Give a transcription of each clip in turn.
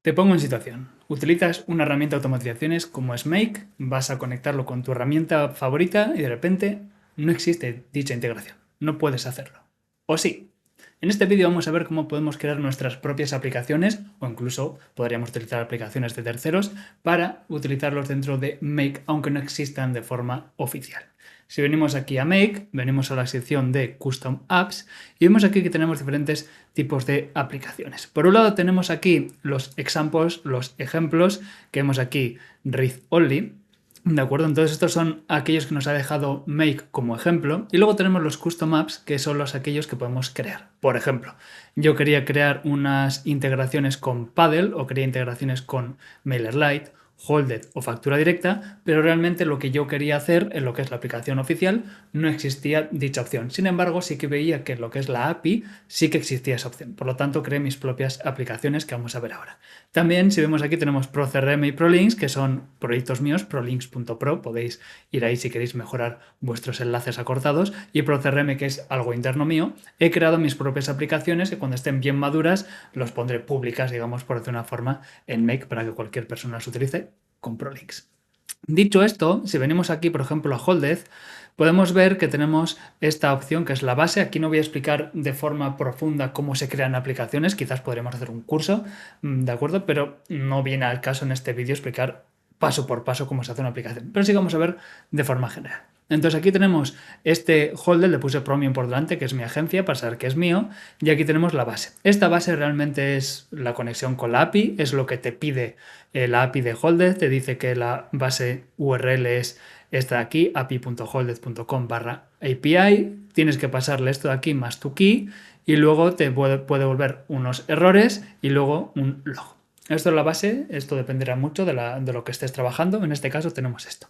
Te pongo en situación. Utilizas una herramienta de automatizaciones como es Make, vas a conectarlo con tu herramienta favorita y de repente no existe dicha integración. No puedes hacerlo. ¿O sí? En este vídeo vamos a ver cómo podemos crear nuestras propias aplicaciones o incluso podríamos utilizar aplicaciones de terceros para utilizarlos dentro de Make aunque no existan de forma oficial. Si venimos aquí a Make, venimos a la sección de Custom Apps y vemos aquí que tenemos diferentes tipos de aplicaciones. Por un lado tenemos aquí los examples, los ejemplos, que vemos aquí Read Only. ¿De acuerdo? Entonces estos son aquellos que nos ha dejado Make como ejemplo y luego tenemos los Custom Apps que son aquellos que podemos crear. Por ejemplo, yo quería crear unas integraciones con Paddle o quería integraciones con MailerLite, Holded o factura directa, pero realmente lo que yo quería hacer en lo que es la aplicación oficial no existía dicha opción. Sin embargo, sí que veía que en lo que es la API sí que existía esa opción. Por lo tanto, creé mis propias aplicaciones que vamos a ver ahora. También, si vemos aquí, tenemos ProCRM y ProLinks, que son proyectos míos, prolinks.pro. Podéis ir ahí si queréis mejorar vuestros enlaces acortados. Y ProCRM, que es algo interno mío, he creado mis propias aplicaciones que cuando estén bien maduras los pondré públicas, digamos, por decir una forma, en Make para que cualquier persona las utilice con ProLinks. Dicho esto, si venimos aquí, por ejemplo, a Holded, podemos ver que tenemos esta opción que es la base. Aquí no voy a explicar de forma profunda cómo se crean aplicaciones, quizás podremos hacer un curso, ¿de acuerdo? Pero no viene al caso en este vídeo explicar paso por paso cómo se hace una aplicación. Pero sí vamos a ver de forma general. Entonces aquí tenemos este holder, le puse Promium por delante, que es mi agencia, para saber que es mío, y aquí tenemos la base. Esta base realmente es la conexión con la API, es lo que te pide la API de Holded, te dice que la base URL es esta de aquí, api.holded.com/API, tienes que pasarle esto de aquí más tu key, y luego te puede devolver unos errores y luego un log. Esto es la base, esto dependerá mucho de lo que estés trabajando, en este caso tenemos esto.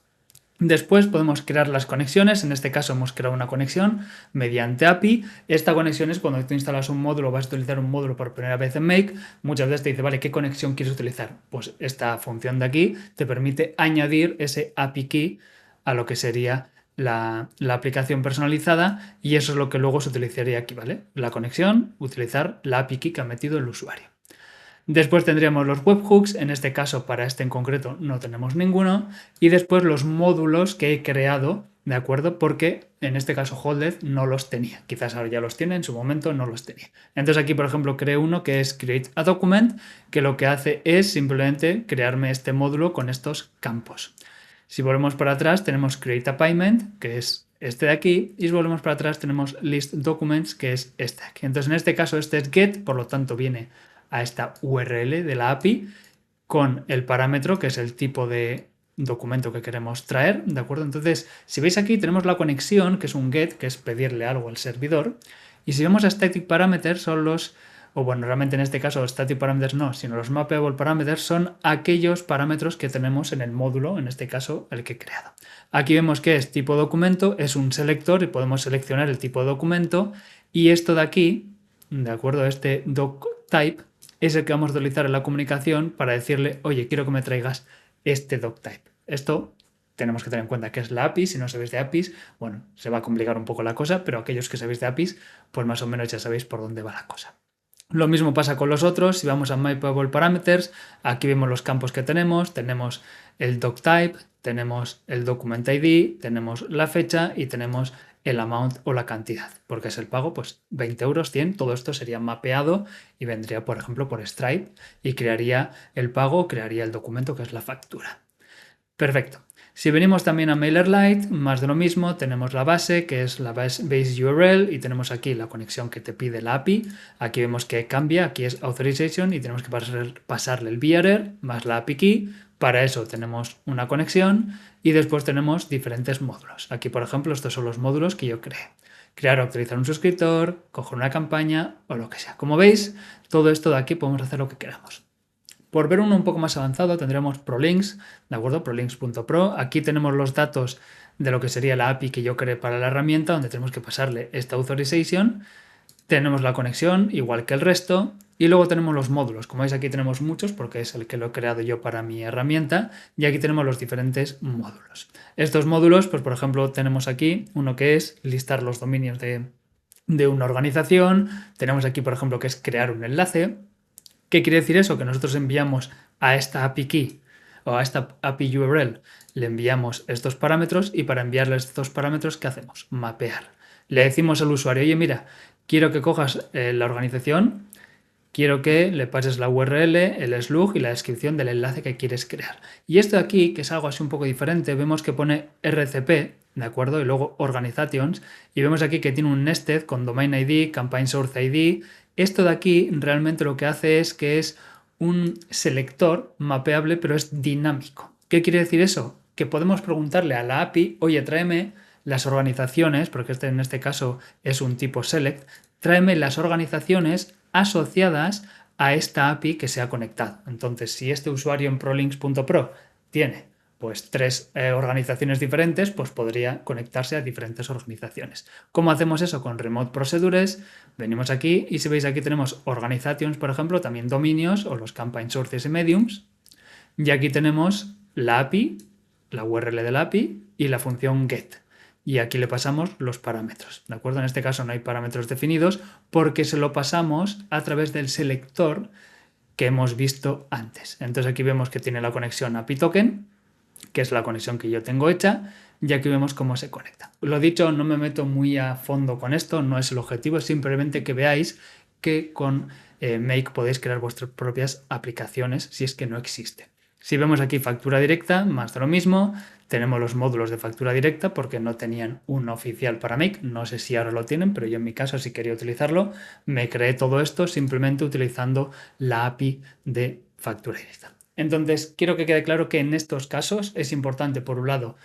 Después podemos crear las conexiones, en este caso hemos creado una conexión mediante API. Esta conexión es cuando tú instalas un módulo, vas a utilizar un módulo por primera vez en Make, muchas veces te dice, vale, ¿qué conexión quieres utilizar? Pues esta función de aquí te permite añadir ese API key a lo que sería la aplicación personalizada y eso es lo que luego se utilizaría aquí, ¿vale? La conexión, utilizar la API key que ha metido el usuario. Después tendríamos los webhooks, en este caso para este en concreto no tenemos ninguno, y después los módulos que he creado, ¿de acuerdo? Porque en este caso Holded no los tenía, quizás ahora ya los tiene, en su momento no los tenía. Entonces aquí por ejemplo creé uno que es Create a Document, que lo que hace es simplemente crearme este módulo con estos campos. Si volvemos para atrás tenemos Create a Payment, que es este de aquí, y si volvemos para atrás tenemos List Documents, que es este de aquí. Entonces en este caso este es Get, por lo tanto viene a esta URL de la API con el parámetro que es el tipo de documento que queremos traer, ¿de acuerdo? Entonces, si veis aquí tenemos la conexión, que es un get, que es pedirle algo al servidor, y si vemos a static parameters son realmente en este caso static parameters no, sino los mappable parameters son aquellos parámetros que tenemos en el módulo, en este caso el que he creado. Aquí vemos que es tipo documento, es un selector y podemos seleccionar el tipo de documento y esto de aquí, ¿de acuerdo? Este doctype es el que vamos a utilizar en la comunicación para decirle, oye, quiero que me traigas este doctype. Esto tenemos que tener en cuenta que es la API. Si no sabéis de APIs, bueno, se va a complicar un poco la cosa, pero aquellos que sabéis de APIs, pues más o menos ya sabéis por dónde va la cosa. Lo mismo pasa con los otros. Si vamos a Mappable Parameters, aquí vemos los campos que tenemos el doctype, tenemos el document ID, tenemos la fecha y tenemos el amount o la cantidad, porque es el pago, pues 20 euros, 100, todo esto sería mapeado y vendría, por ejemplo, por Stripe y crearía el pago, crearía el documento que es la factura. Perfecto. Si venimos también a MailerLite, más de lo mismo, tenemos la base, que es la base URL, y tenemos aquí la conexión que te pide la API. Aquí vemos que cambia, aquí es Authorization, y tenemos que pasarle el bearer más la API key. Para eso tenemos una conexión, y después tenemos diferentes módulos. Aquí, por ejemplo, estos son los módulos que yo creé. Crear o actualizar un suscriptor, coger una campaña, o lo que sea. Como veis, todo esto de aquí podemos hacer lo que queramos. Por ver uno un poco más avanzado tendremos ProLinks, ¿de acuerdo? Prolinks.pro. Aquí tenemos los datos de lo que sería la API que yo creé para la herramienta, donde tenemos que pasarle esta authorization. Tenemos la conexión, igual que el resto. Y luego tenemos los módulos. Como veis aquí tenemos muchos porque es el que lo he creado yo para mi herramienta. Y aquí tenemos los diferentes módulos. Estos módulos, pues por ejemplo, tenemos aquí uno que es listar los dominios de una organización. Tenemos aquí, por ejemplo, que es crear un enlace. ¿Qué quiere decir eso? Que nosotros enviamos a esta API key o a esta API URL, le enviamos estos parámetros y para enviarle estos parámetros, ¿qué hacemos? Mapear. Le decimos al usuario, oye, mira, quiero que cojas la organización, quiero que le pases la URL, el slug y la descripción del enlace que quieres crear. Y esto de aquí, que es algo así un poco diferente, vemos que pone RCP, ¿de acuerdo? Y luego Organizations, y vemos aquí que tiene un nested con Domain ID, Campaign Source ID. Esto de aquí realmente lo que hace es que es un selector mapeable, pero es dinámico. ¿Qué quiere decir eso? Que podemos preguntarle a la API, oye, tráeme las organizaciones, porque en este caso es un tipo select, tráeme las organizaciones asociadas a esta API que se ha conectado. Entonces, si este usuario en prolinks.pro tiene pues 3 organizaciones diferentes, pues podría conectarse a diferentes organizaciones. ¿Cómo hacemos eso? Con Remote Procedures, venimos aquí y si veis aquí tenemos Organizations, por ejemplo, también dominios o los Campaign Sources y Mediums. Y aquí tenemos la API, la URL de la API y la función get. Y aquí le pasamos los parámetros, ¿de acuerdo? En este caso no hay parámetros definidos porque se lo pasamos a través del selector que hemos visto antes. Entonces aquí vemos que tiene la conexión API token, que es la conexión que yo tengo hecha, y aquí vemos cómo se conecta. Lo dicho, no me meto muy a fondo con esto, no es el objetivo, es simplemente que veáis que con Make podéis crear vuestras propias aplicaciones si es que no existen. Si vemos aquí factura directa, más de lo mismo, tenemos los módulos de factura directa porque no tenían un oficial para Make, no sé si ahora lo tienen, pero yo en mi caso si quería utilizarlo, me creé todo esto simplemente utilizando la API de factura directa. Entonces, quiero que quede claro que en estos casos es importante, por un lado,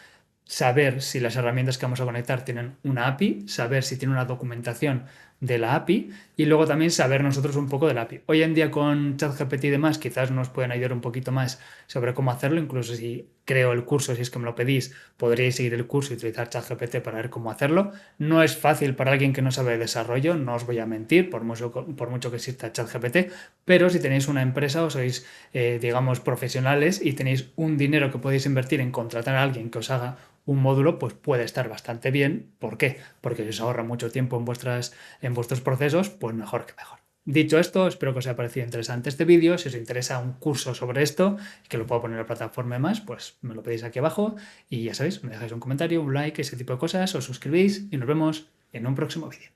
saber si las herramientas que vamos a conectar tienen una API, saber si tiene una documentación de la API y luego también saber nosotros un poco de la API. Hoy en día con ChatGPT y demás quizás nos pueden ayudar un poquito más sobre cómo hacerlo, incluso si creo el curso, si es que me lo pedís, podríais seguir el curso y utilizar ChatGPT para ver cómo hacerlo. No es fácil para alguien que no sabe de desarrollo, no os voy a mentir, por mucho que exista ChatGPT, pero si tenéis una empresa o sois, digamos, profesionales y tenéis un dinero que podéis invertir en contratar a alguien que os haga un módulo, pues puede estar bastante bien. ¿Por qué? Porque si os ahorra mucho tiempo en vuestros procesos, pues mejor que mejor. Dicho esto, espero que os haya parecido interesante este vídeo. Si os interesa un curso sobre esto, que lo puedo poner en la plataforma y más, pues me lo pedís aquí abajo y ya sabéis, me dejáis un comentario, un like, ese tipo de cosas, os suscribís y nos vemos en un próximo vídeo.